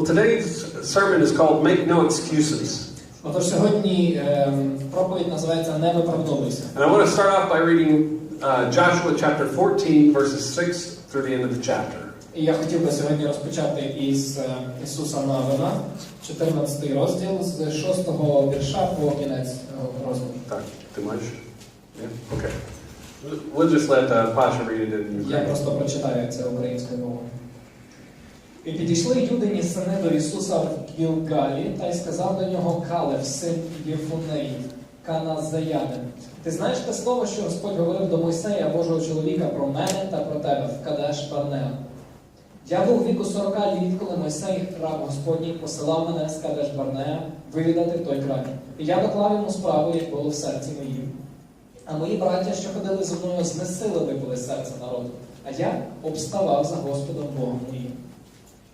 Well, today's sermon is called Make No Excuses. Отож, сьогодні проповідь називається «Не виправдовуйся». And I want to start off by reading Joshua chapter 14, verses 6 through the end of the chapter. І я хотів би сьогодні розпочати із Ісуса Навина, 14 розділ, з 6-го вірша по кінець розділу. Так, ти маєш? Yeah? Okay. We'll just let Pasha read it in Ukrainian. Я просто прочитаю це українською мовою. І підійшли юдині сини до Ісуса в Гілгалі, та й сказав до нього Калев, син Єфунеїв, каназеянин. Ти знаєш те слово, що Господь говорив до Мойсея, Божого чоловіка, про мене та про тебе в Кадеш-Барнеа? Я був віку 40 літ, коли Мойсей, раб Господній, посилав мене з Кадеш-Барнеа вивідати в той край. І я доклав йому справу, як було в серці моїм. А мої браття, що ходили зі мною, знесилили були серце народу, а я обставав за Господом Богом моїм.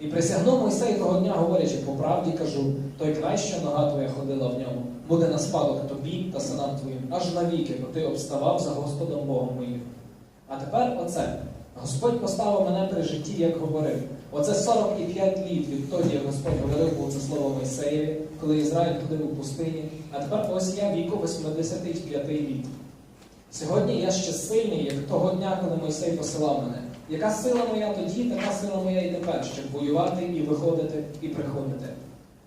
І присягнув Мойсей того дня, говорячи, по правді кажу, той край, що нога твоя ходила в ньому, буде на спадок тобі та синам твоїм, аж навіки, бо ти обставав за Господом Богом моїм. А тепер оце. Господь поставив мене при житті, як говорив. Оце 45 літ відтоді, як Господь говорив, було це слово Мойсеєві, коли Ізраїль ходив у пустині. А тепер ось я віку 85 літ. Сьогодні я ще сильний, як того дня, коли Мойсей посилав мене. Яка сила моя тоді, така сила моя і тепер, щоб воювати і виходити, і приходити.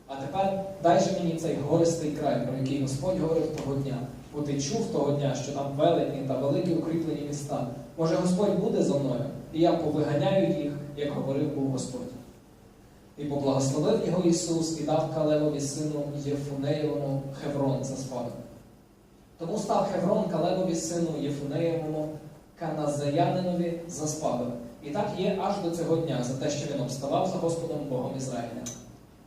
А тепер дай же мені цей гористий край, про який Господь говорив того дня. Бо ти чув того дня, що там велетні та великі укріплені міста. Може, Господь буде зо мною, і я повиганяю їх, як говорив був Господь. І поблагословив його Ісус, і дав Калевові сину Єфунеєвому Хеврон за спадок. Тому став Хеврон Калевові сину Єфунеєвому каназеянинові за спадок. І так є аж до цього дня, за те, що він обставав за Господом Богом Ізраїля.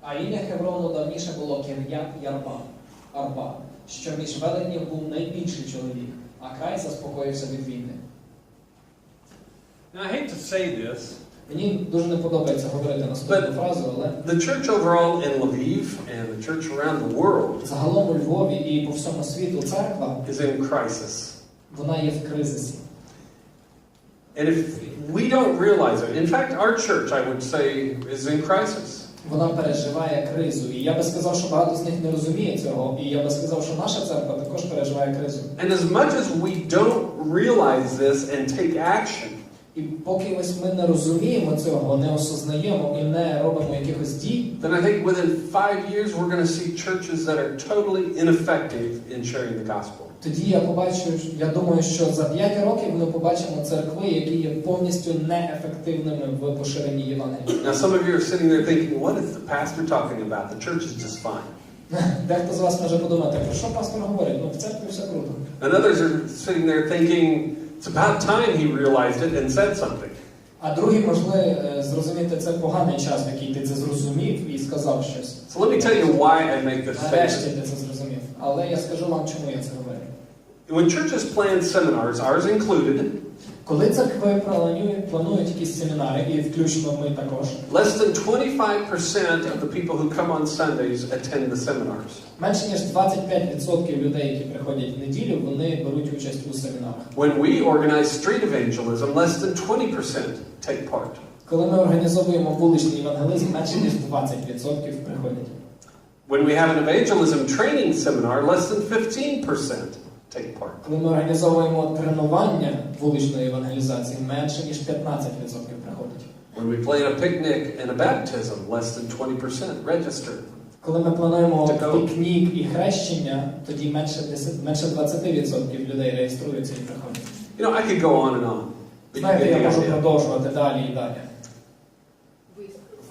А ім'я Хеврону давніше було Арба, що між велетнів був найбільший чоловік, а край заспокоївся від війни. Now, I hate to say this, мені дуже не подобається говорити наступну фразу, але the church overall in Lviv and the church around the world загалом у Львові і по всьому світу церква is in crisis. Вона є в кризисі. And if we don't realize it, in fact, our church, I would say, is in crisis. Вона переживає кризу. І я би сказав, що багато з них не розуміє цього. І я би сказав, що наша церква також переживає кризу. And as much as we don't realize this and take action, і поки ось ми не розуміємо цього, не осознаємо і не робимо якихось дій, then I think within 5 years we're going to see churches that are totally ineffective in sharing the gospel. Тоді я думаю, що за 5 років ми побачимо церкви, які є повністю неефективними в поширенні Євангелія. Now some of you are sitting there thinking, what is the pastor talking about? The church is just fine. Дехто з вас може подумати, про що пастор говорить? Ну, в церкві все круто. And others are sitting there thinking, it's about time he realized it and said something. А другі могли зрозуміти, це поганий час, в який ти це зрозумів і сказав щось. So let me tell you why I make this Нарешті statement. ти це зрозумів. Але я скажу вам, чому я це говорю. When churches plan seminars, ours included, коли церкви планують якісь семінари, і включно ми також, less than 25% of the people who come on Sundays attend the seminars. Менше ніж 25% людей, які приходять в неділю, вони беруть участь у семінарах. When we organize street evangelism, less than 20% take part. Коли ми організовуємо вуличний евангелізм, менше ніж 20% приходять. When we have an evangelism training seminar, less than 15% take part. Коли ми організовуємо тренування вуличної евангелізації, менше ніж 15% приходять. When we plan a picnic and a baptism, less than 20% register. Коли ми плануємо пікнік і хрещення, тоді менше 20% людей реєструються і приходять. You know, I could go on and on. Знаєте, я можу продовжувати далі і далі.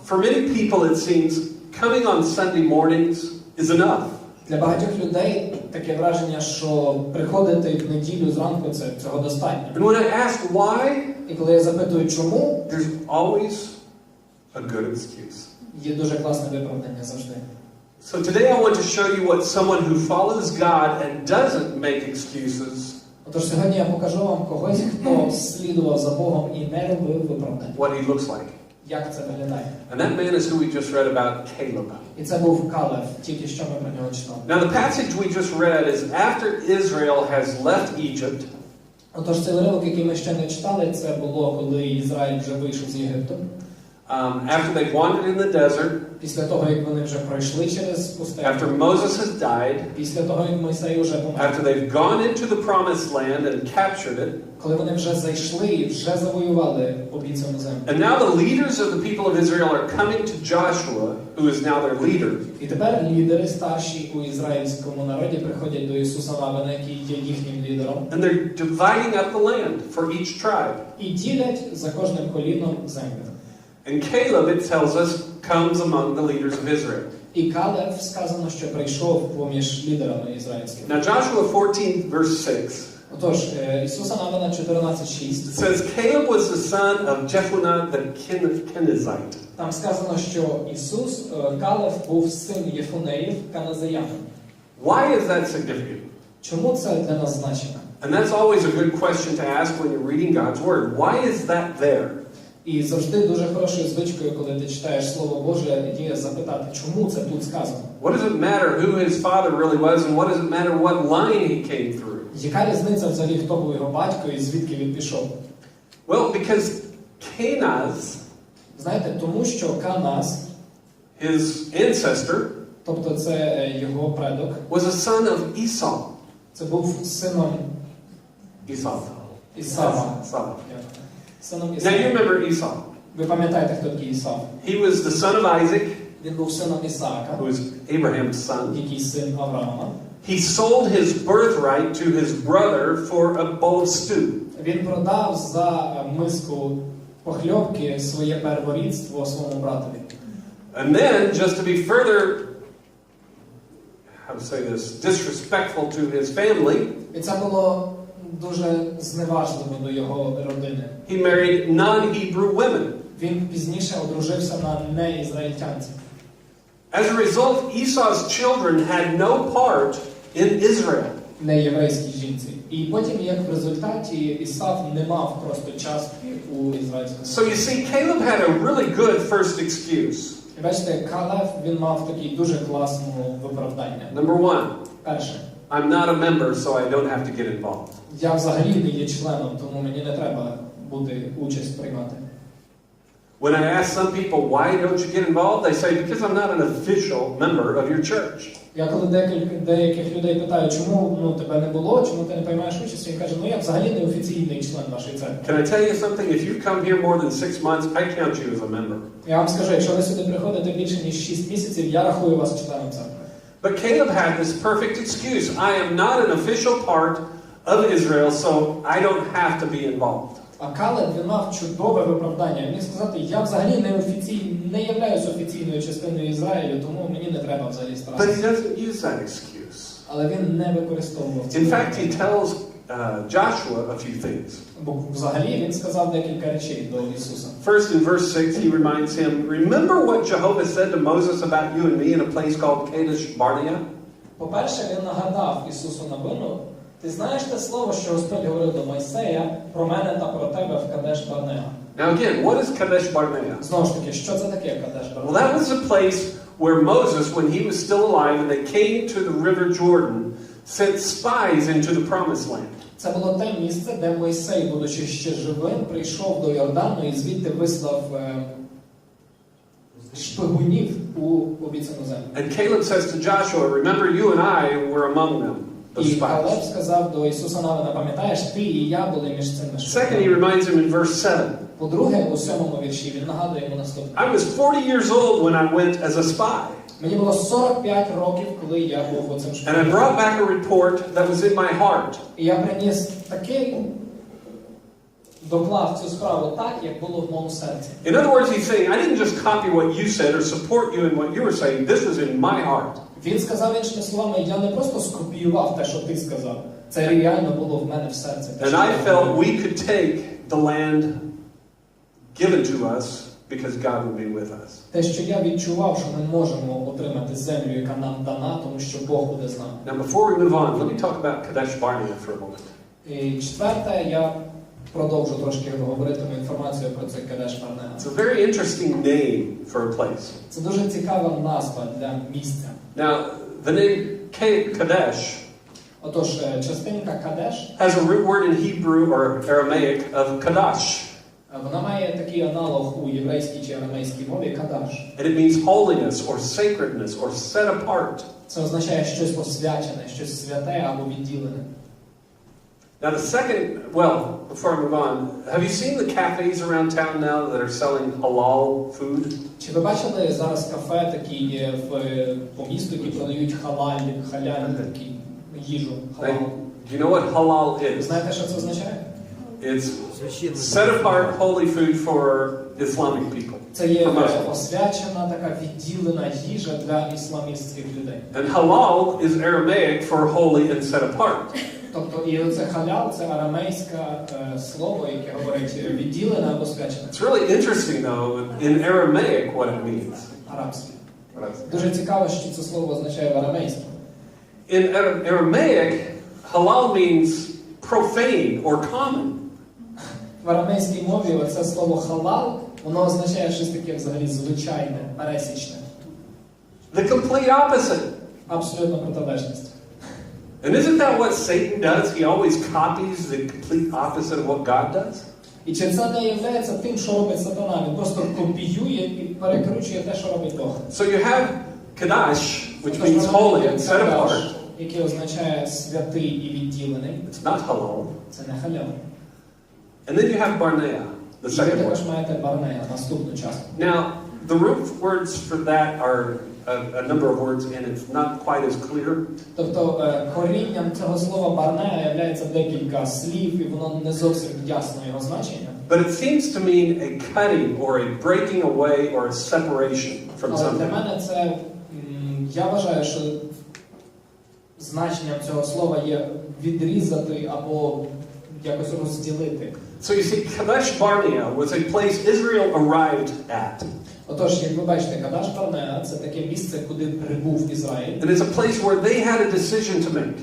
For many people, it seems coming on Sunday mornings is enough. Для багатьох людей таке враження, що приходити в неділю зранку цього достатньо. And when I ask why, і коли я запитую чому, there's always a good excuse. Є дуже класне виправдання завжди. So today I want to show you what someone who follows God and doesn't make excuses. Отож сьогодні я покажу вам когось, хто слідував за Богом і не робив виправдань. What he looks like. Як це виглядає? And that man is who we just read about, Caleb. І це був Калев, тільки що ми про нього читали. Now the passage we just read is after Israel has left Egypt. Отож цей уривок, який ми ще не читали, це було, коли Ізраїль вже вийшов з Єгипту. After they wandered in the desert. Після того, як вони вже пройшли через пустелю, after Moses has died, після того, як Мойсей уже помер, after they've gone into the promised land and captured it, коли вони вже зайшли і вже завоювали обіцяну землю. and now the leaders of the people of Israel are coming to Joshua, who is now their leader. І тепер лідери старші у ізраїльському народі приходять до Ісуса Навина, який є їхнім лідером. And they're dividing up the land for each tribe. І ділять за кожним коліном землю. And Caleb, it tells us, comes among the leaders of Israel. І Калев сказано, що прийшов поміж лідерами ізраїльськими. Now Joshua 14 verse 6. Отож, Ісуса Навина 14:6. It says Caleb was the son of Jephunneh the Kenizzite. Там сказано, що Калев був син Єфунеїв, каназеянин. Why is that significant? Чому це для нас значимо? And that's always a good question to ask when you're reading God's word. Why is that there? І завжди дуже хорошою звичкою, коли ти читаєш Слово Боже, є запитати, чому це тут сказано? What does it matter who his father really was, and what does it matter what line he came through? Яка різниця взагалі, хто був його батько і звідки він пішов? Well, because Kenaz, знаєте, тому що Каназ, his ancestor, тобто це його предок, was a son of Esau. це був сином Esau. Ісава. Сином Now Ісава. you remember Esau. Ви пам'ятаєте, хто такий Ісав? He was the son of Isaac, Він був сином Ісаака, who was Abraham's son. який син Авраама. He sold his birthright to his brother for a bowl of stew. Він продав за миску похльобки своє перворідство своєму братові. And then, just to be further, how to say this, disrespectful to his family, І це було дуже зневажливо до його родини. he married non-Hebrew women. Він пізніше одружився на неізраїльтянці. As a result, Esau's children had no part in Israel. Неєврейській жінці. І потім, як в результаті, Ісав не мав просто частки у ізраїльському. So you see, Caleb had a really good first excuse. І бачите, Калев, він мав такий дуже класне виправдання. Number one, Перше. I'm not a member, so I don't have to get involved. Я взагалі не є членом, тому мені не треба бути участь приймати. When I ask some people, why don't you get involved? They say, because I'm not an official member of your church. Я коли деяких людей питаю, чому тебе не було, чому ти не приймаєш участь, він каже, я взагалі не офіційний член вашої церкви. Can I tell you something? If you come here more than 6 months, I count you as a member. Я вам скажу, якщо ви сюди приходите більше ніж 6 місяців, я рахую вас членом церкви. But Caleb had this perfect excuse. I am not an official part of Israel, so I don't have to be involved. А Калеб, він мав чудове виправдання. Він міг сказати, я взагалі не являюсь офіційною частиною Ізраїлю, тому мені не треба взагалі But he старатися. doesn't use that excuse. Але він не використовував це. In fact, he tells Joshua a few things. Бо взагалі він сказав декілька речей до Ісуса. First, in verse 6, he reminds him, remember what Jehovah said to Moses about you and me in a place called Kadesh Barnea? По-перше, він нагадав Ісусу Навину, ти знаєш те слово, що Господь говорив до Мойсея про мене та про тебе в Кадеш Барнеа. Now again, what is Kadesh Barnea? Знову ж таки, що це таке Кадеш Well, Барнеа? that was a place where Moses, when he was still alive and they came to the river Jordan, sent spies into the promised land. Це було те місце, де Мойсей, будучи ще живим, прийшов до Йордану і звідти вислав шпигунів у обіцяну землю. And Caleb says to Joshua, remember you and I were among them, the І Калеб spies. сказав до Ісуса Навина, пам'ятаєш, ти і я були між цими Second, he шпигунами. reminds him in verse 7. По-друге, у 7-му вірші він нагадує йому наступне. I was 40 years old when I went as a spy. Мені було 45 років, коли я був оцим And I шпигуном. brought back a report that was in my heart. І я приніс такий, доклав цю справу так, як було в моєму серці. In other words, he's saying, I didn't just copy what you said or support you in what you were saying. This was in my heart. Він сказав іншими словами, я не просто скопіював те, що ти сказав. Це реально було в мене в серці. Те, And що I я felt робив. we could take the land given to us because God would be with us. Те, що я відчував, що ми можемо отримати землю, яка нам дана, тому що Бог буде з нами. Now, before we move on, let me talk about Kadesh Barnea for a moment. І четверте, я продовжу трошки говорити інформацію про цей Кадеш Барнеа. It's a very interesting name for a place. Це дуже цікава назва для місця. Now, the name Kadesh Отож, частинка Кадеш has a root word in Hebrew or Aramaic of Kadash. Вона має такий аналог у єврейській чи арамейській мові кадаш. And it means holiness or sacredness or set apart. Це означає щось посвячене, щось святе або відділене. Now the second, well, before I move on, have you seen the cafes around town now that are selling halal food? Чи ви бачили зараз кафе такі є по місту, які продають халяльні такі їжу, халал? Do you know what halal is? Знаєте, що це означає? It's set apart holy food for Islamic people. Це є освячена така відділена їжа для ісламістських людей. And halal is Aramaic for holy and set apart. Тобто і оце халял, це арамейське слово, яке говорить відділене або свячене. It's really interesting though in Aramaic what it means. Арабське. Дуже цікаво, що це слово означає в арамейському. In Aramaic, halal means profane or common. В арамейській мові оце слово халал, воно означає щось таке взагалі звичайне, пересічне. The complete opposite. Абсолютно протилежність. And isn't that what Satan does? He always copies the complete opposite of what God does. І чи це не є тим, що робить сатана? Він просто копіює і перекручує те, що робить Бог. So you have Kadash, which means holy and set apart. Який означає святий і відділений. It's not halal. Це не халял. And then you have Barnea, the І ви second також word. маєте барнея, наступну частку. Now, the root words for that are a number of words, and it's not quite as clear. Тобто корінням цього слова барнея являється декілька слів, і воно не зовсім ясно його значення. But it seems to mean a cutting or a breaking away or a separation from Але для something. мене це, я вважаю, що значенням цього слова є відрізати або якось розділити. So you see, Kadesh Barnea was a place Israel arrived at. Отож, як ви бачите, Кадаш Барнеа – це таке місце, куди прибув Ізраїль. And it's a place where they had a decision to make.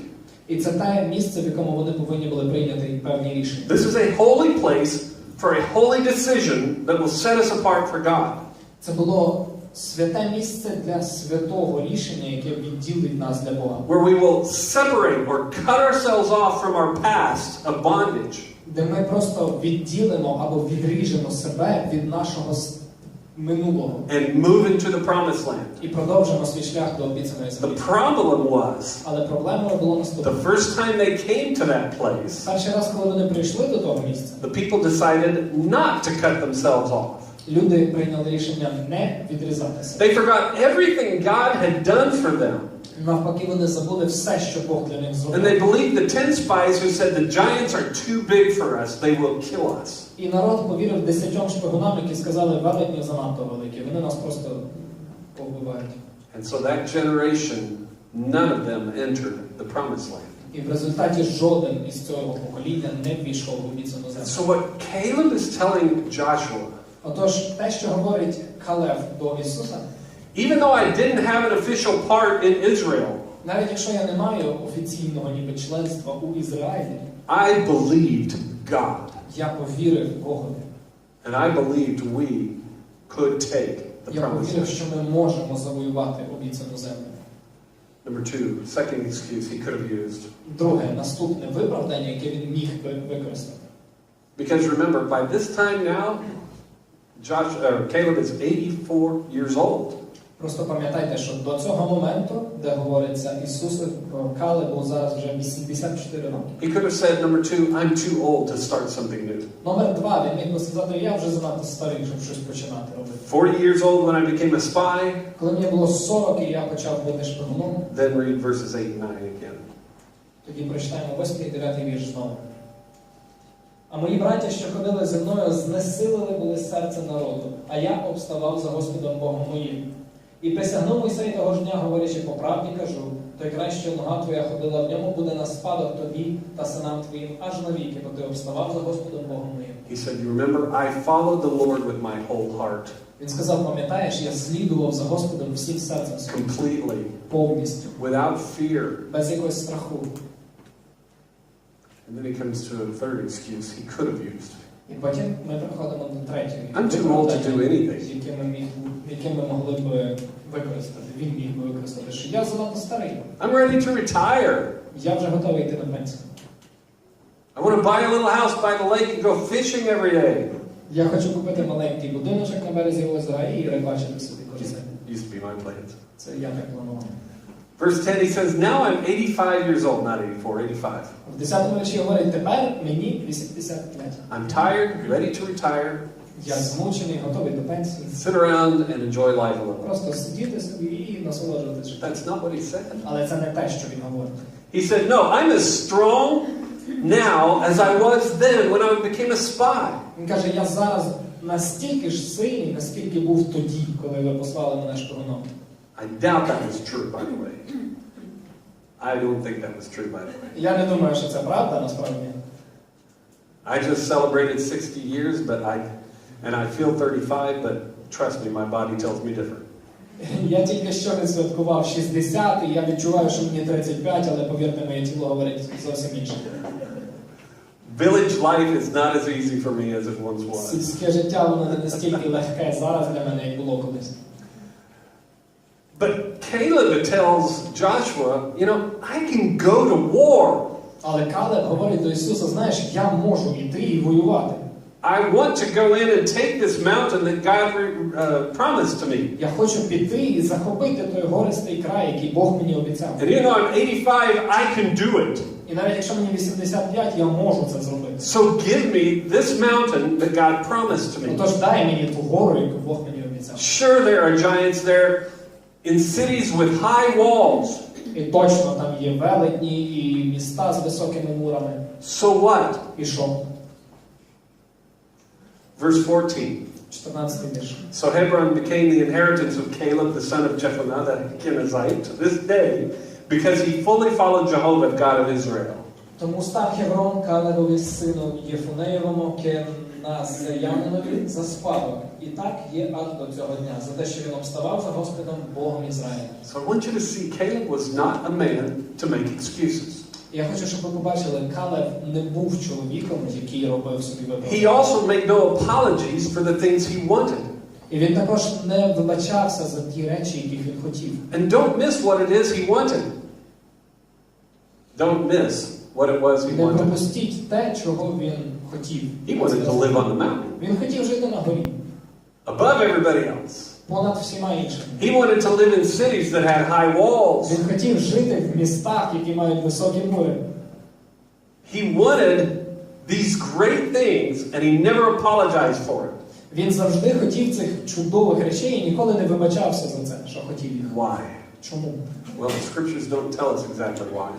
І це те місце, в якому вони повинні були прийняти певні рішення. This is a holy place for a holy decision that will set us apart for God. Це було святе місце для святого рішення, яке відділить нас для Бога. Where we will separate or cut ourselves off from our past of bondage. Де ми просто відділимо або відріжемо себе від нашого минулого. And move into the promised land. І продовжимо свій шлях до обіцяної землі. The problem was, Але проблемою було наступне. the first time they came to that place, Перший раз, коли вони прийшли до того місця, the people decided not to cut themselves off. люди прийняли рішення не відрізатися. They forgot everything God had done for them. Навпаки, вони забули все, що Бог для них And зробив. they believed the 10 spies who said the giants are too big for us, they will kill us. І народ повірив 10 шпигунам, які сказали, велетні занадто великі, вони нас просто побивають. And so that generation, none of them entered the promised land. І в результаті жоден із цього покоління не ввійшов в обіцяну землю. So what Caleb is telling Joshua, Отож, те, що говорить Калев до Ісуса, even though I didn't have an official part in Israel, навіть якщо я не маю офіційного ніби членства у Ізраїлі, I believed God. я повірив Богові. And I believed we could take the Я promised повірив, land. що ми можемо завоювати обіцяну землю. Number two, second excuse he could have used. Друге, наступне виправдання, яке він міг би використати. Because remember, by this time now, Caleb is 84 years old. Просто пам'ятайте, що до цього моменту, де говориться Ісус, Калебу зараз вже 84 роки. He could have said, number two, I'm too old to start something new. Номер 2, він міг би сказати, я вже занадто старий, щоб щось починати робити. 40 years old when I became a spy. Коли мені було 40 і я почав бути шпигуном, Then read verses 8 and 9 again. тоді прочитаємо 8 і 9 вірш знову. А мої браття, що ходили зі мною, знесилили були серце народу, а я обставав за Господом Богом моїм. І присягнув Мойсей того ж дня, говорячи, по правді кажу, той край, що нога твоя ходила в ньому, буде на спадок тобі та синам твоїм аж навіки, бо ти обставав за Господом Богом моїм. He said, you remember, I followed the Lord with my whole heart. Він сказав, пам'ятаєш, я слідував за Господом всім серцем своїм, Completely. повністю, Without fear. без якогось страху. And then he comes to a third excuse he could have used. І потім ми приходимо до третього. I'm too old to do anything. Яке ми могли б використати, він міг би використати, що я занадто старий. I'm ready to retire. Я вже готовий йти на пенсію. I want to buy a little house by the lake and go fishing every day. Я хочу купити маленький будиночок на березі озера і рибачити собі корисне. Used to be my plans. Це я так планував. Verse 10, he says, now I'm 85 years old, not 84, 85. В 10-му вірші говорить, тепер мені 85. I'm tired, ready to retire. Я змучений, готовий до пенсії. Sit around and enjoy life a little. Просто сидіти собі і насолоджуватися життям. That's not what he said. Але це не те, що він говорить. He said, no, I'm as strong now as I was then when I became a spy. Він каже, я зараз настільки ж сильний, наскільки був тоді, коли ви послали мене шпигуном. I doubt that was true, by the way. I don't think that was true, by the way. Я не думаю, що це правда, насправді. I just celebrated 60 years, and I feel 35, but trust me, my body tells me different. Я тільки що відсвяткував 60, і я відчуваю, що мені 35, але повірте, моє тіло говорить зовсім інше. Village life is not as easy for me as it once was. Сільське життя, воно не настільки легке зараз для мене, як було колись. But Caleb tells Joshua, you know, I can go to war. Але Калеб говорить до Ісуса, знаєш, я можу йти і воювати. I want to go in and take this mountain that God promised to me. Я хочу піти і захопити той гористий край, який Бог мені обіцяв. And you know, I'm 85, I can do it. І навіть якщо мені 85, я можу це зробити. So give me this mountain that God promised to me. Отож, дай мені ту гору, яку Бог мені обіцяв. Sure, there are giants there in cities with high walls. І точно там є велетні і міста з високими мурами. So what? І що? Verse 14. 14 вірш. So Hebron became the inheritance of Caleb, the son of Jephunneh, the Kenizzite, to this day, because he fully followed Jehovah, God of Israel. Тому став Хеврон Калебові сину Єфунеєвому Кеназеянинові за спадок. І так є аж до цього дня, за те, що він обставав за Господом Богом Ізраїля. So I want you to see Caleb was not a man to make excuses. Я хочу, щоб ви побачили, Калеб не був чоловіком, який робив собі виправдання. He also made no apologies for the things he wanted. І він також не вибачався за ті речі, яких він хотів. And don't miss what it is he wanted. Don't miss what it was he Не wanted. пропустіть те, чого він хотів. He wanted to live on the mountain, Він хотів жити на горі, above everybody else. понад всіма іншими. He wanted to live in cities that had high walls. Він хотів жити в містах, які мають високі мури. He wanted these great things, and he never apologized for it. Він завжди хотів цих чудових речей і ніколи не вибачався за це, що хотів їх. Why? Чому? Well, the scriptures don't tell us exactly why.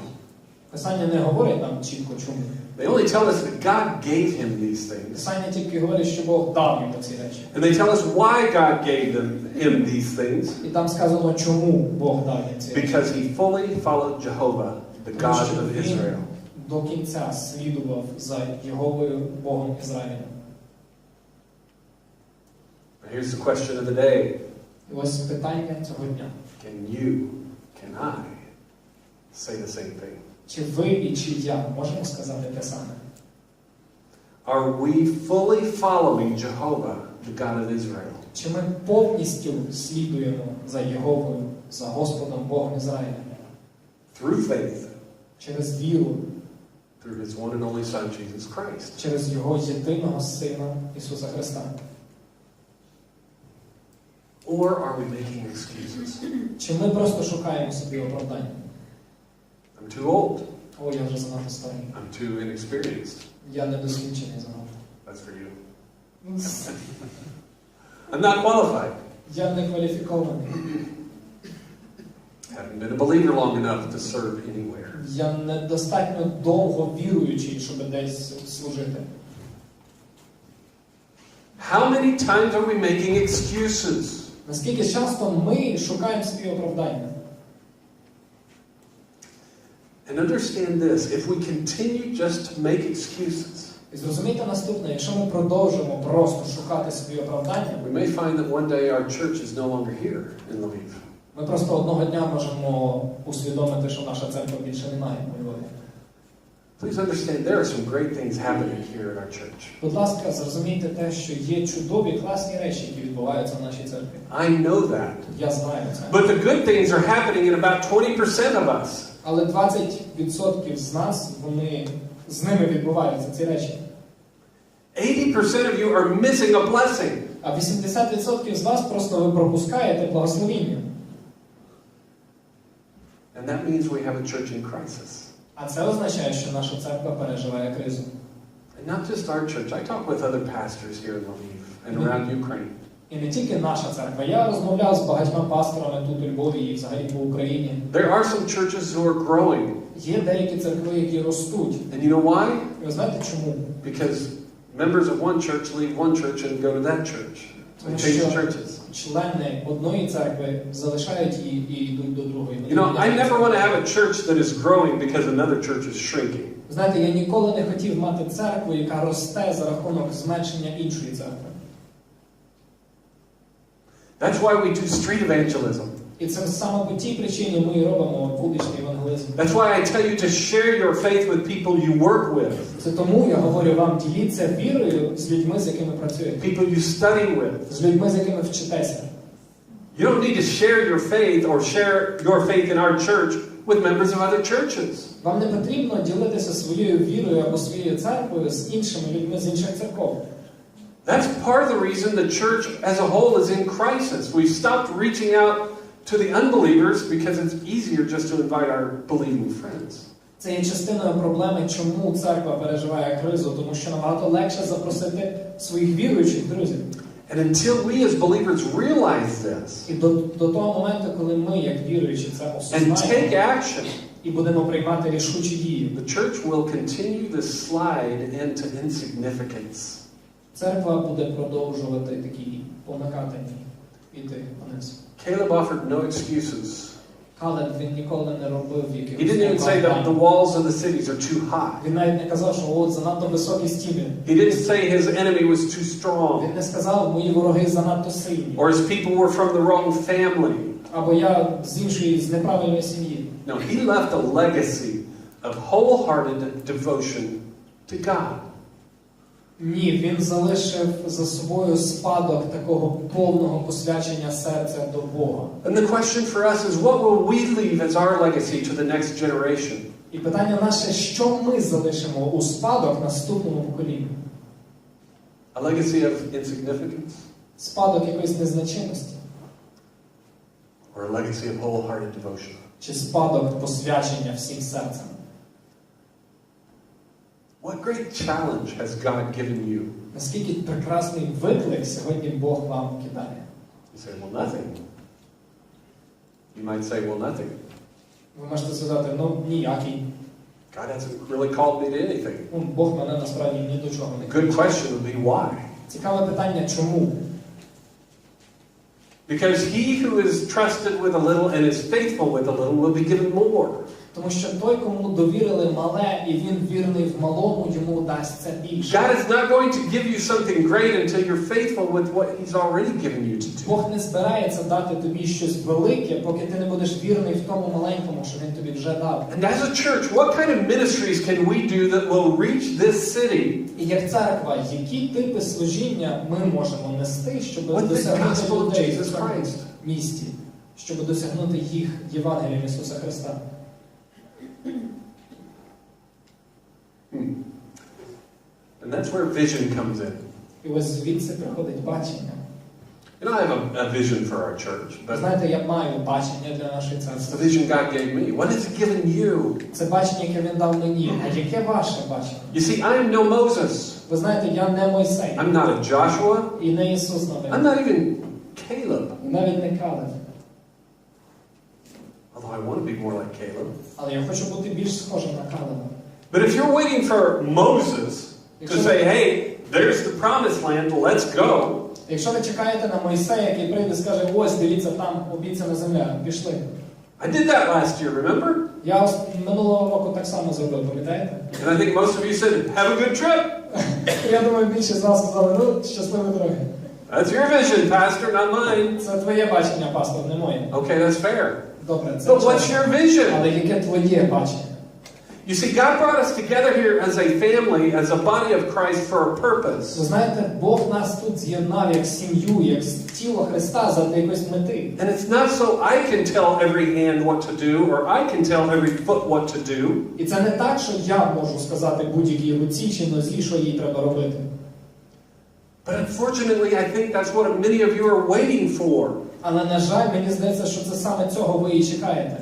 Писання не говорить нам чітко чому. They only tell us that God gave him these things. Писання тільки говорить, що Бог дав йому ці речі. And they tell us why God gave him these things. І там сказано, чому Бог дав їм ці речі. Because he fully followed Jehovah, the God of Israel. До кінця слідував за Єговою, Богом Ізраїля. Here's the question of the day. І ось питання цього дня. Can I say the same thing? Чи ви і чи я можемо сказати те саме? Are we fully following Jehovah, the God of Israel? Чи ми повністю слідуємо за Єговою, за Господом Богом Ізраїля? Through faith, Через віру, through his one and only Son, Jesus Christ. через Його єдиного Сина Ісуса Христа. Or are we making excuses? Чи ми просто шукаємо собі оправдання? I'm too old. О, я вже занадто старий. I'm too inexperienced. Я недосвідчений занадто. That's for you. I'm not qualified. Я не кваліфікований. Haven't been a believer long enough to serve anywhere. Я недостатньо довго віруючий, щоб десь служити. How many times are we making excuses? Наскільки часто ми шукаємо собі оправдання? And understand this, if we continue just to make excuses, І зрозумійте наступне, якщо ми продовжимо просто шукати собі оправдання, we may find that one day our church is no longer here in Lviv. ми просто одного дня можемо усвідомити, що наша церква більше немає у Львові. Please understand, there are some great things happening here at our church. Будь ласка, зрозумійте те, що є чудові, класні речі, які відбуваються в нашій церкві. I know that. Я знаю це. But the good things are happening in about 20% of us. Але 20% з нас, з ними відбуваються ці речі. 80% of you are missing a blessing. А 80% з вас просто ви пропускаєте благословіння. And that means we have a church in crisis. А це означає, що наша церква переживає кризу. And not just our church. I talk with other pastors here in Lviv and around Ukraine. І не тільки наша церква. Я розмовляв з багатьма пасторами тут у Львові і взагалі по Україні. There are some churches who are growing. Є деякі церкви, які ростуть. And you know why? І ви знаєте чому? Because members of one church leave one church and go to that church. They change churches. Члени одної церкви залишають її і йдуть до другої. You know, I never want to have a church that is growing because another church is shrinking. Знаєте, я ніколи не хотів мати церкву, яка росте за рахунок зменшення іншої церкви. That's why we do street evangelism. І це саме по тій причині ми і робимо вуличний евангелізм. That's why I tell you to share your faith with people you work with. Це тому я говорю вам, діліться вірою з людьми, з якими працюєте. People you study with. З людьми, з якими вчитеся. You don't need to share your faith or share your faith in our church with members of other churches. Вам не потрібно ділитися своєю вірою або своєю церквою з іншими людьми з інших церков. That's part of the reason the church as a whole is in crisis. We've stopped reaching out to the unbelievers because it's easier just to invite our believing friends. Це є частиною проблеми, чому церква переживає кризу, тому що набагато легше запросити своїх віруючих друзів. And until we as believers realize this І до того моменту, коли ми, як віруючі, це and осознаємо take action, і будемо приймати рішучі дії, the church will continue to slide into insignificance. церква буде продовжувати такі помикатані іти вниз. Caleb offered no excuses. Калеб, він ніколи не робив He якихось didn't even say that the walls of the cities are too high. Він навіть не казав, що от занадто високі стіни. He didn't say his enemy was too strong. Він не сказав, мої вороги занадто сильні. Or his people were from the wrong family. Або я з іншої, з неправильної сім'ї. No, he left a legacy of wholehearted devotion to God. Ні, він залишив за собою спадок такого повного посвячення серця до Бога. And the question for us is, what will we leave as our legacy to the next generation? І питання наше, що ми залишимо у спадок наступному поколінню? A legacy of insignificance? Спадок якоїсь незначимості? Or a legacy of wholehearted devotion? Чи спадок посвячення всім серцем? What great challenge has God given you? Наскільки прекрасний виклик сьогодні Бог вам кидає? You say, well, nothing. You might say, well, nothing. Ви можете сказати, ну, ніякий. God hasn't really called me to anything. Бог мене насправді ні до чого не A good кличе. question would be why? Цікаве питання, чому? Because he who is trusted with a little and is faithful with a little will be given more. Тому що той, кому довірили мале, і він вірний в малому, йому дасться більше. God is not going to give you something great until you're faithful with what he's already given you to do. Бог не збирається дати тобі щось велике, поки ти не будеш вірний в тому маленькому, що він тобі вже дав. And as a church, what kind of ministries can we do that will reach this city? І як церква, які типи служіння ми можемо нести, щоб With the досягнути gospel of людей Jesus в цьому Christ. місті, щоб досягнути їх Євангелієм Ісуса Христа? And that's where vision comes in. І ось звідси приходить бачення. You know, I have a vision for our church, but Знаєте, я маю бачення для нашої it's церкви. the vision God gave me. What has He given you? Це бачення, яке він дав мені. А яке ваше бачення? You see, I am no Moses. Ви знаєте, я не Мойсей. I'm not a Joshua. І не Ісус I'm навіть. not even Caleb. Навіть не Калеб. Although I want to be more like Caleb. Але я хочу бути більш схожим на Калеба. But if you're waiting for Moses to say, hey, there's the promised land, let's go. Якщо ви чекаєте на Мойсея, який прийде і скаже, ось, дивіться, там обіцяна земля, пішли. I did that last year, remember? Я минулого року так само зробив, пам'ятаєте? And I think most of you said, have a good trip. Я думаю, більше з вас сказали, ну, щасливої дороги. That's your vision, Pastor, not mine. Це твоє бачення, пастор, не моє. Okay, that's fair. Добре, це But what's чесно. your vision? Але яке твоє бачення? You see, God brought us together here as a family, as a body of Christ for a purpose. Ви знаєте, Бог нас тут з'єднав як сім'ю, як тіло Христа задля якоїсь мети. And it's not so I can tell every hand what to do, or I can tell every foot what to do. І це не так, що я можу сказати будь-якій руці чи нозі, що їй треба робити. But unfortunately, I think that's what many of you are waiting for. Але, на жаль, мені здається, що це саме цього ви і чекаєте.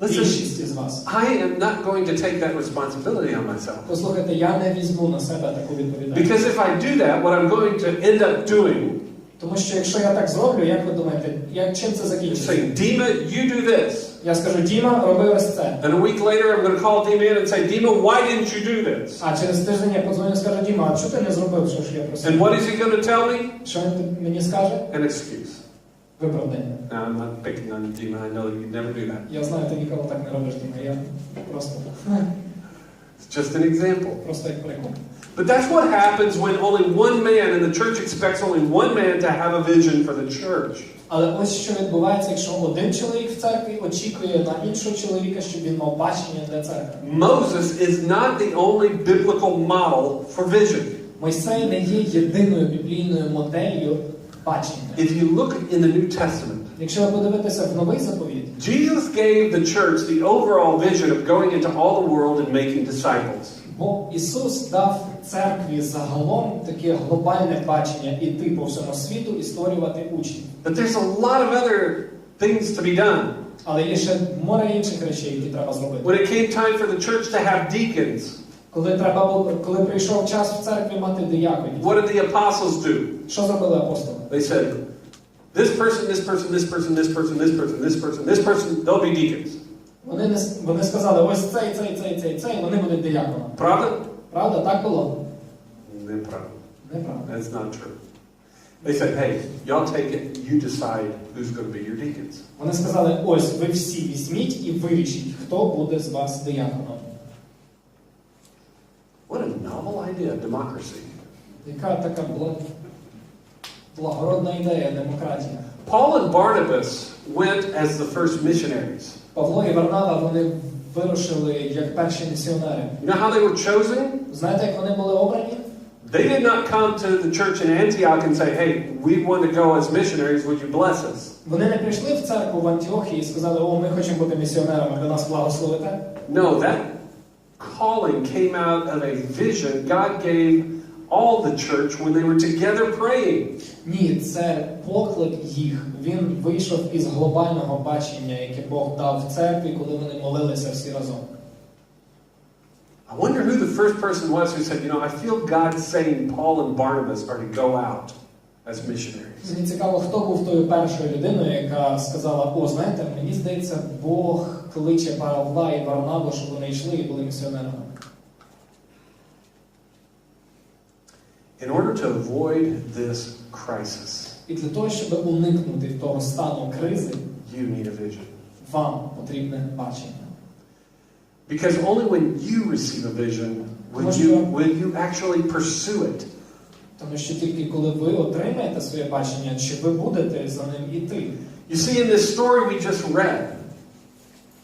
Більшість із вас. I am not going to take that responsibility on myself. Послухайте, я не візьму на себе таку відповідальність. Because if I do that, what I'm going to end up doing, тому що якщо я так зроблю, як ви думаєте, чим це закінчиться? saying, Dima, you do this. Я скажу, Діма, роби ось це. And a week later, I'm going to call Dima in and say, Dima, why didn't you do this? А через тиждень я подзвоню і скажу, Діма, а чого ти не зробив, що ж я просив? And what is he going to tell me? Що він мені скаже? An excuse. Виправдання. Now, I'm not picking on Dima. I know that you never do that. Я знаю, ти ніколи так не робиш, Діма. Я просто... It's just an example. Просто як приклад. But that's what happens when only one man, and the church expects only one man to have a vision for the church. Але ось що відбувається, якщо один чоловік в церкві очікує на іншого чоловіка, щоб він мав бачення для церкви. Moses is not the only biblical model for vision. Мойсей не є єдиною біблійною моделлю бачення. If you look in the New Testament, якщо ви подивитеся в Новий Заповіт, Jesus gave the church the overall vision of going into all the world and making disciples. Бо Ісус дав церкві загалом таке глобальне бачення іти по всьому світу і створювати учнів. But there's a lot of other things to be done. Але є ще море інших речей, які треба зробити. When it came time for the church to have deacons, коли прийшов час в церкві мати дияконів, what did the apostles do? що зробили апостоли? They said, this person, this person, this person, this person, this person, this person, this person, they'll be deacons. Вони сказали, ось цей, вони будуть дияконами. Правда? Правда, так було? Неправда. Неправда. That's not true. They said, hey, y'all take it, you decide who's going to be your deacons. Вони сказали, ось, ви всі візьміть і вирішіть, хто буде з вас дияконом. What a novel idea, democracy. Яка така благородна ідея, демократія. Paul and Barnabas went as the first missionaries. Павло і Варнава, вони вирушили як перші місіонери. You know how they were chosen? Знаєте, як вони були обрані? They did not come to the church in Antioch and say, hey, we want to go as missionaries, would you bless us? Вони не прийшли в церкву в Антіохії і сказали, о, ми хочемо бути місіонерами, ви нас благословите. No, that calling came out of a vision God gave all the church when they were together praying. Ні, це поклик їх. Він вийшов із глобального бачення, яке Бог дав в церкві, коли вони молилися всі разом. I wonder who the first person was who said, you know, I feel God saying Paul and Barnabas are to go out as missionaries. Мені цікаво, хто був тою першою людиною, яка сказала, о, знаєте, мені здається, Бог кличе Павла і Варнаву, щоб вони йшли і були місіонерами. In order to avoid this crisis, і для того, щоб уникнути того стану кризи, you need a vision. вам потрібне бачення. Because only when you receive a vision will you actually pursue it. Тому що тільки коли ви отримаєте своє бачення, чи ви будете за ним іти. You see, in this story we just read,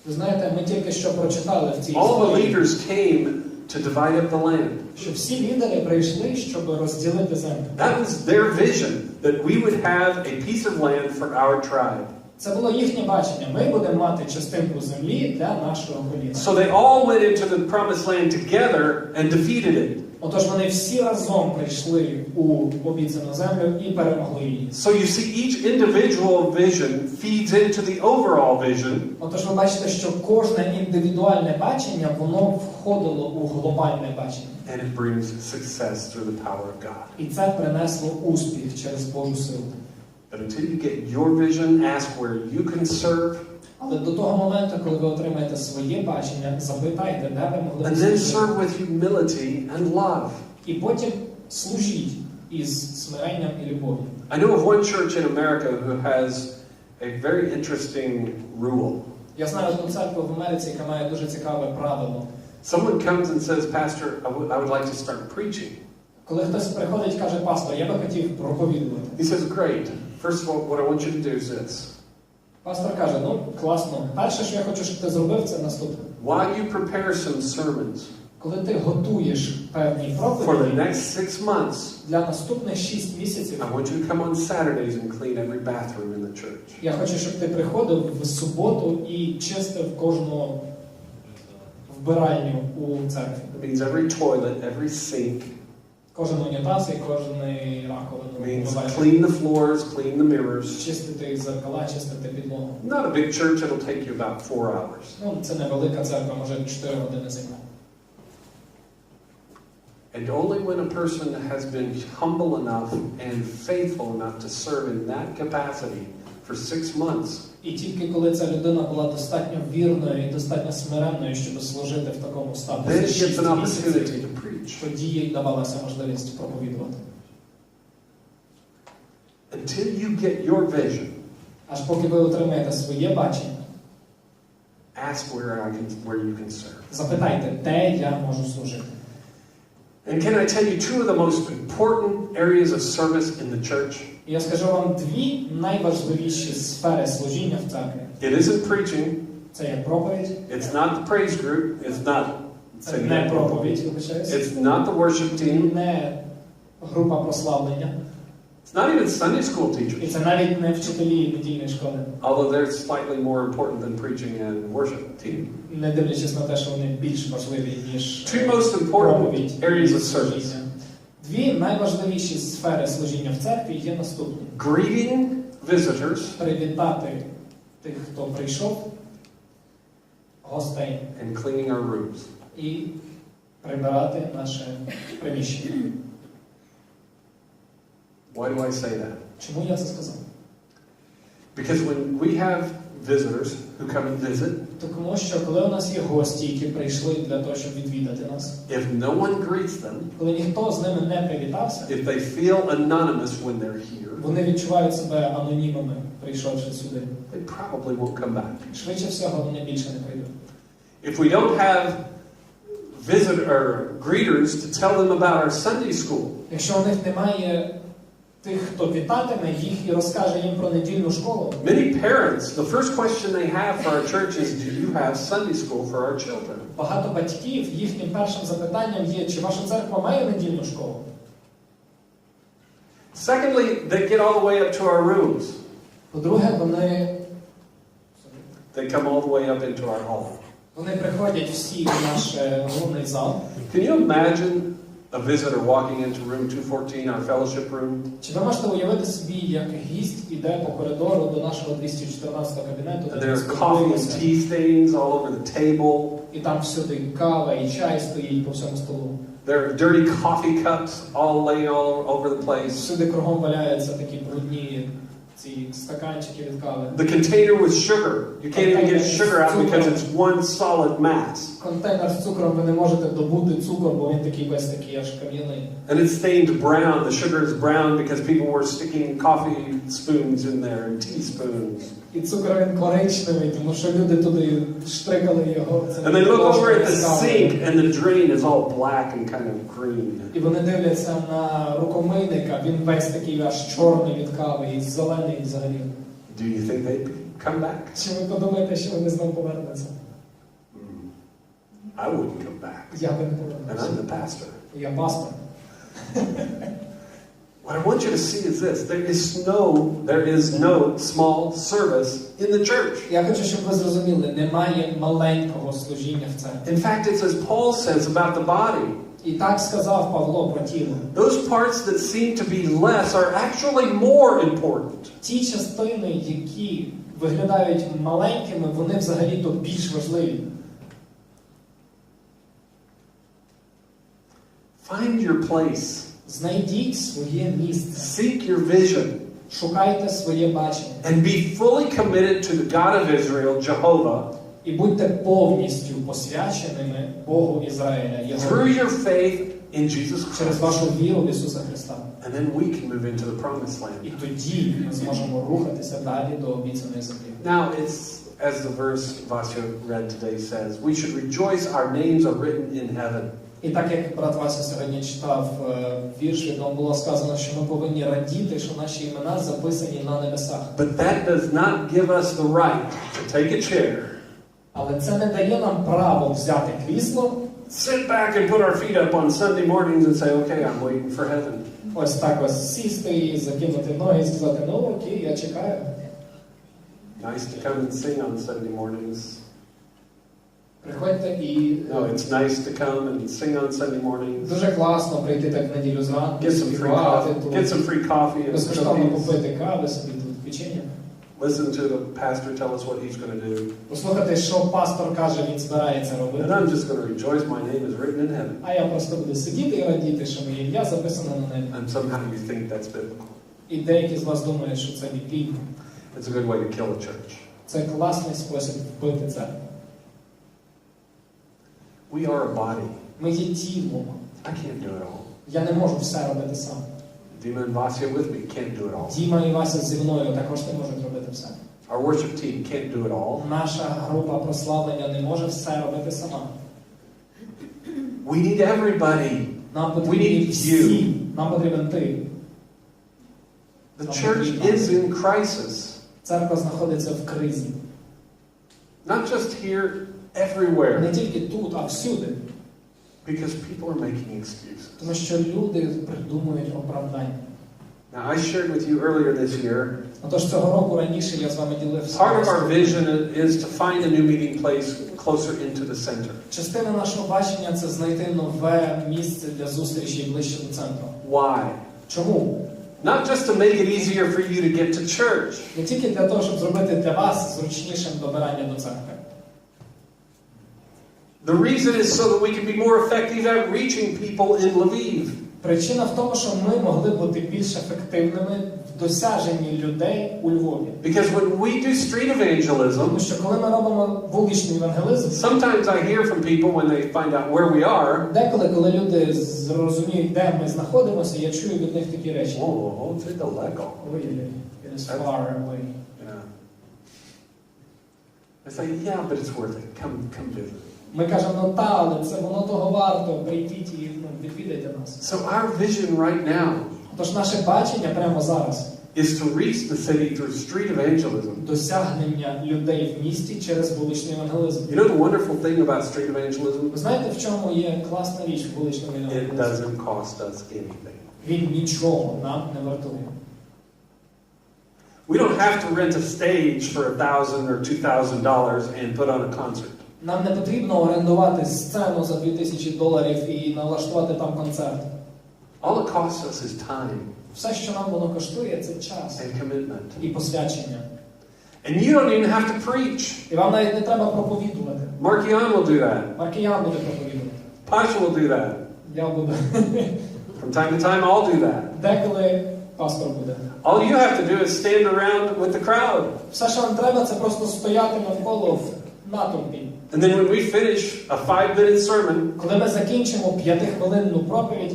ви знаєте, ми тільки що прочитали в цій all the історії, leaders came to divide up the land. що всі лідери прийшли, щоб розділити землю. That was their vision, that we would have a piece of land for our tribe. Це було їхнє бачення. Ми будемо мати частинку землі для нашого коліна. So they all went into the promised land together and defeated it. Отож вони всі разом прийшли у обіцяну землю і перемогли її. So you see, each individual vision feeds into the overall vision. Отож ви бачите, що кожне індивідуальне бачення, воно входило у глобальне бачення. And it brings success through the power of God. І це принесло успіх через Божу силу. But until you get your vision, ask where you can serve. Але до того моменту, коли ви отримаєте своє бачення, запитайте, де ви могли And then serve with humility and love. і потім служіть із смиренням і любов'ю. I know of one church in America who has a very interesting rule. Я знаю одну церкву в Америці, яка має дуже цікаве правило. Someone comes and says, Pastor, I would like to start preaching. Коли хтось приходить і каже, пастор, я би хотів проповідувати. He says, great. First of all, what I want you to do is this. Пастор каже, ну, класно. Перше, що я хочу, щоб ти зробив, це наступне. While you prepare some sermons Коли ти готуєш певні for the проповіді next 6 months, для наступних 6 місяців, I want you to come on Saturdays and clean every bathroom in the church. я хочу, щоб ти приходив в суботу і чистив кожну вбиральню у церкві. It means every toilet, every sink, Кожен унітаз і кожен раковину. Means clean the floors, clean the mirrors. Чистити зеркала, чистити підлогу. Not a big church, it'll take you about 4 hours. Ну, це невелика церква, може 4 години займе. And only when a person has been humble enough and faithful enough to serve in that capacity for 6 months. І тільки коли ця людина була достатньо вірною і достатньо смиренною, щоб служити в такому статусі 6 місяців, тоді їй давалася можливість проповідувати. Until you get your vision, аж поки ви отримаєте своє бачення, ask where you can serve. Запитайте, де я можу служити. And can I tell you two of the most important areas of service in the church? І я скажу вам дві найважливіші сфери служіння в церкві. It isn't preaching. Це як проповідь. It's not the praise group. It's not. Це не проповідь, вибачаюсь. It's not the worship team. Не група прославлення. It's not even Sunday school teachers. І це навіть не вчителі недільної школи. Although they're slightly more important than preaching and worship team. Не дивлячись на те, що вони більш важливі, ніж Two most important areas of service. Дві найважливіші сфери служіння в церкві є наступні. Greeting visitors. Привітати тих, хто прийшов, гостей. And cleaning our rooms. І прибирати наше приміщення. Why do I say that? Чому я це сказав? Because when we have visitors who come and visit, тому що коли у нас є гості, які прийшли для того, щоб відвідати нас, if no one greets them, коли ніхто з ними не привітався, if they feel anonymous when they're here, вони відчувають себе анонімами, прийшовши сюди. They probably won't come back. Швидше всього, вони більше не прийдуть. If we don't have greeters to tell them about our Sunday school, якщо у них немає тих, хто вітатиме їх і розкаже їм про недільну школу. Many parents, the first question they have for our church is, do you have Sunday school for our children? Багато батьків, їхнім першим запитанням є, чи ваша церква має недільну школу? Secondly, they get all the way up to our rooms. По-друге, They come all the way up into our hall. Вони приходять всі в наш головний зал. Can you imagine a visitor walking into room 214, our fellowship room? Чи ви можете уявити собі, як гість іде по коридору до нашого 214 кабінету? And there's coffee and tea stains all over the table. І там всюди кава і чай стоїть по всьому столу. There are dirty coffee cups all laying all over the place. Всюди кругом валяються такі брудні ці стаканчики від кави. The container with sugar. You can't even get sugar out because it's one solid mass. Контейнер з цукром ви не можете добути цукор, бо він такий весь такий аж кам'яний. And it's stained brown. The sugar is brown because people were sticking coffee spoons in there and teaspoons. І цукор він коричневий, тому що люди туди штрикали його. And they look over at the sink and the drain is all black and kind of green. І вони дивляться на рукомийника, він весь такий аж чорний від кави і зелений взагалі. Do you think they'd come back? Чи ви подумаєте, що вони знову повернуться? I wouldn't come back. Я би не And повернувся. I'm the pastor. Я пастор. What I want you to see is this. There is no small service in the church. Я хочу, щоб ви зрозуміли, немає маленького служіння в церкві. In fact, it's as Paul says about the body. І так сказав Павло про тіло. Those parts that seem to be less are actually more important. Ті частини, які виглядають маленькими, вони взагалі-то більш важливі. Find your place. Знайдіть своє місце. Seek your vision. Шукайте своє бачення. And be fully committed to the God of Israel, Jehovah. І будьте повністю посвяченими Богу Ізраїля, Through your faith in Jesus Christ. через вашу віру в Ісуса Христа. And then we can move into the promised І land. тоді ми зможемо рухатися далі до обіцяної землі. Now, it's as the verse Vasya read today says, we should rejoice our names are written in heaven. І так як брат Вася сьогодні читав вірш, в якому було сказано, що ми повинні радіти, що наші імена записані на небесах. But that does not give us the right to take a chair. Але це не дає нам право взяти крісло, Sit back and put our feet up on Sunday mornings and say, okay, I'm waiting for heaven. ось так ось сісти і закинути ноги і сказати, ну окей, я чекаю. Nice to come and sing on Sunday mornings. Приходьте і No, it's nice to come and sing on Sunday mornings. дуже класно прийти так в неділю зранку, Get some free coffee. Get some free coffee and безкоштовно cookies. попити кави собі тут печення. Listen to the pastor tell us what he's going to do. Послухати, що пастор каже, він збирається And робити. I'm just going to rejoice. My name is written in heaven. А я просто буду сидіти і радіти, що моє ім'я записане на небі. And somehow you think that's biblical. І деякі з вас думають, що це біблійно. It's a good way to kill a church. Це класний спосіб вбити церкву. We are a body. Ми є тілом. I can't do it all. Я не можу все робити сам. Dima and Vasya with me can't do it all. Діма і Вася зі мною також не можуть робити все. Our worship team can't do it all. Наша група прославлення не може все робити сама. We need everybody. Нам We потрібні need всі. you. Нам потрібен ти. The church is in crisis. Церква знаходиться в кризі. Not just here, everywhere. Не тільки тут, а всюди. Because people are making excuses. Тому що люди придумують оправдання. Now, I shared with you earlier this year. Отож, цього року раніше я з вами ділився. Part of our vision is to find a new meeting place closer into the center. Частина нашого бачення – це знайти нове місце для зустрічі ближче до центру. Why? Чому? Not just to make it easier for you to get to church. Не тільки для того, щоб зробити для вас зручнішим добирання до церкви. The reason is so that we can be more effective at reaching people in Lviv. Причина в тому, що ми могли бути більш ефективними в досяженні людей у Львові. Because when we do street evangelism, Тому що коли ми робимо вуличний евангелізм, sometimes I hear from people when they find out where we are. деколи, коли люди зрозуміють, де ми знаходимося, я чую від них такі речі. Oh, це далеко. Really, it is far away. Yeah. I say, yeah, but it's worth it. Come visit. Ми кажемо, ну та, але це воно того варто, прийдіть і відвідайте нас. So our vision right now Тож наше бачення прямо зараз is to reach the city through street evangelism. досягнення людей в місті через вуличний евангелізм. You know the wonderful thing about street evangelism? Ви знаєте, в чому є класна річ в вуличному It евангелізмі? doesn't cost us anything. Він нічого нам не вартує. We don't have to rent a stage for $1,000 or $2,000 and put on a concert. Нам не потрібно орендувати сцену за $2,000 і налаштувати там концерт. All it costs us is time Все, що нам воно коштує, це час and commitment. і посвячення. And you don't even have to preach. І вам навіть не треба проповідувати. Mark Ian will do that. Маркіян буде проповідувати. Pasha will do that. Я буду. From time to time, I'll do that. Деколи пастор буде. All you have to do is stand around with the crowd. Все, що вам треба, це просто стояти навколо в натовпі. And then when we finish a 5-minute sermon, Коли ми закінчимо 5-хвилинну проповідь,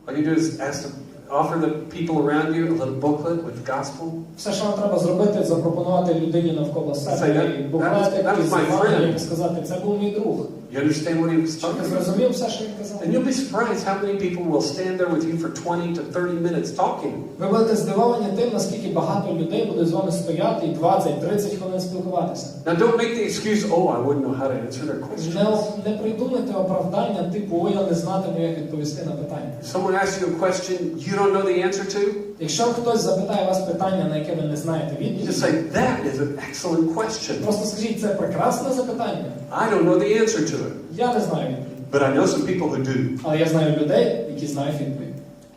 all you do is offer the people around you a little booklet with the gospel. все, що вам треба зробити, запропонувати людині навколо себе і буклетик, і звання, і сказати, це був мій друг. You understand what he was Чи talking ти about? зрозумів все, що він казав? And you'll be surprised how many people will stand there with you for 20 to 30 minutes talking. Ви будете здивовані тим, наскільки багато людей буде з вами стояти і 20-30 хвилин спілкуватися. Now don't make the excuse, oh, I wouldn't know how to answer their questions. Не придумайте оправдання типу, о, я не знатиму, як відповісти на питання. If someone asks you a question you don't know the answer to, Якщо хтось запитає вас питання, на яке ви не знаєте you just відповідь, say, that is an excellent question. просто скажіть, це прекрасне запитання. I don't know the answer to it, Я не знаю відповідь. but I know some people who do. Але я знаю людей, які знають відповідь.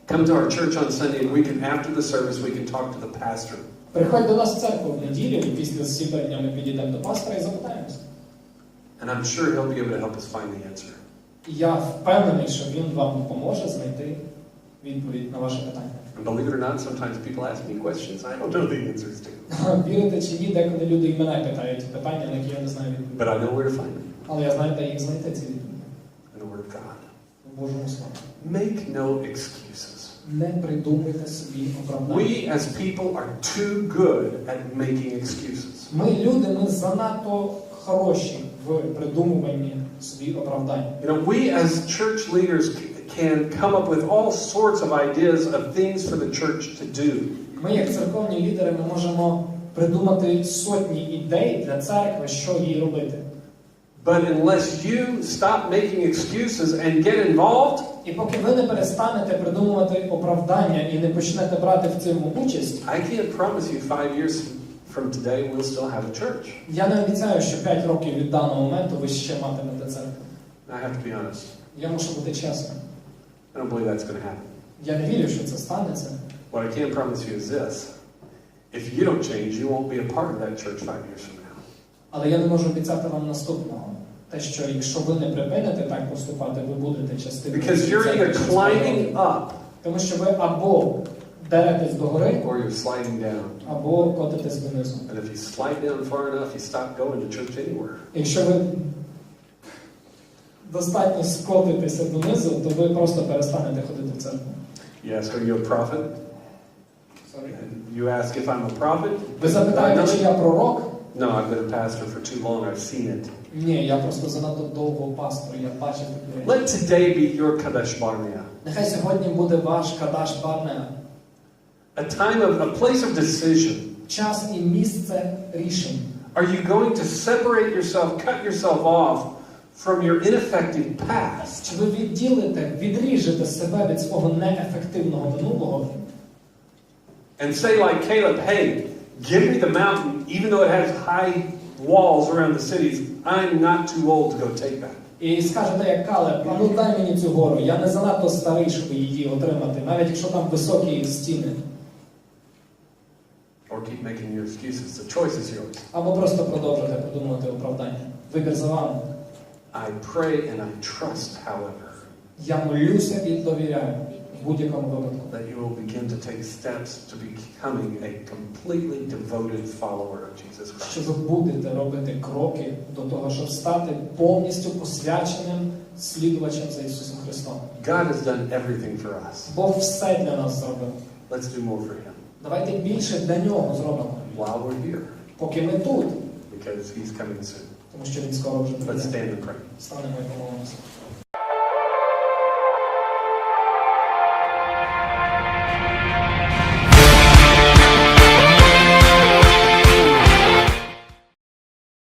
Come to our church on Sunday and we can, after the service, we can talk to the pastor. Приходь до нас в церкву в неділю, і після засідання ми підійдемо до пастора і запитаємося. And I'm sure he'll be able to help us find the answer. І я впевнений, що він вам допоможе знайти відповідь на ваше питання. And believe it or not, sometimes people ask me questions I don't know the answers to. Вірите чи ні, деколи люди і мене питають питання, на які я не знаю відповіді. But I know where to find them. Але я знаю, де їх знайти, ці відповіді. In the Word of God. В Божому Слові. Make no excuses. Не придумуйте собі оправдання. We as people are too good at making excuses. Ми, люди, ми занадто хороші в придумуванні собі оправдань. You know, we as church leaders can come up with all sorts of ideas of things for the church to do. Ми, як церковні лідери, ми можемо придумати сотні ідей для церкви, що їй робити. But unless you stop making excuses and get involved, І поки ви не перестанете придумувати оправдання і не почнете брати в цьому участь, I can't promise you 5 years from today we'll still have a church. Я не обіцяю, що 5 років від даного моменту ви ще матимете церкву. I have to be honest. Я мушу бути чесним. I don't believe that's going to happen. Я не вірю, що це станеться. What I can promise you is this. If you don't change, you won't be a part of that church 5 years from now. Але я не можу обіцяти вам наступного. Те, що якщо ви не припините так поступати, ви будете частиною. Because you're either climbing up, тому що ви або деретесь догори, or you're sliding down. Або котитесь донизу. And if you slide down far enough, you stop going to church anywhere. Якщо ви достатньо скотитеся донизу, то ви просто перестанете ходити в церкву. You ask, are you a prophet? Sorry. You ask if I'm a prophet? Ви запитаєте, чи я пророк? No, I've been a pastor for too long. I've seen it. Ні, я просто занадто довго пастор, я бачив такі речі. Let today be your Kadesh Barnea. Нехай сьогодні буде ваш Кадаш Барнеа. A place of decision. Час і місце рішень. Are you going to separate yourself, cut yourself off from your ineffective past? Чи ви відріжете себе від свого неефективного минулого? And say like Caleb, hey, give me the mountain, even though it has high walls around the cities, I'm not too old to go take that. І скажете, як Калеб, а ну дай мені цю гору, я не занадто старий, щоб її отримати, навіть якщо там високі стіни. Or keep making your excuses. The choice is yours. Або просто продовжуйте придумувати оправдання. Вибір за вами. I pray and I trust, however, Я молюся і довіряю в будь-якому випадку. that you will begin to take steps to becoming a completely devoted follower of Jesus Christ. Що ви будете робити кроки до того, щоб стати повністю посвяченим слідувачем за Ісусом Христом. God has done everything for us. Бог все для нас зробив. Let's do more for Him Давайте більше для Нього зробимо. while we're here, Поки ми тут, because He's coming soon. тому що Він скоро вже Let's прийде. stand and pray. Станемо і помолимося.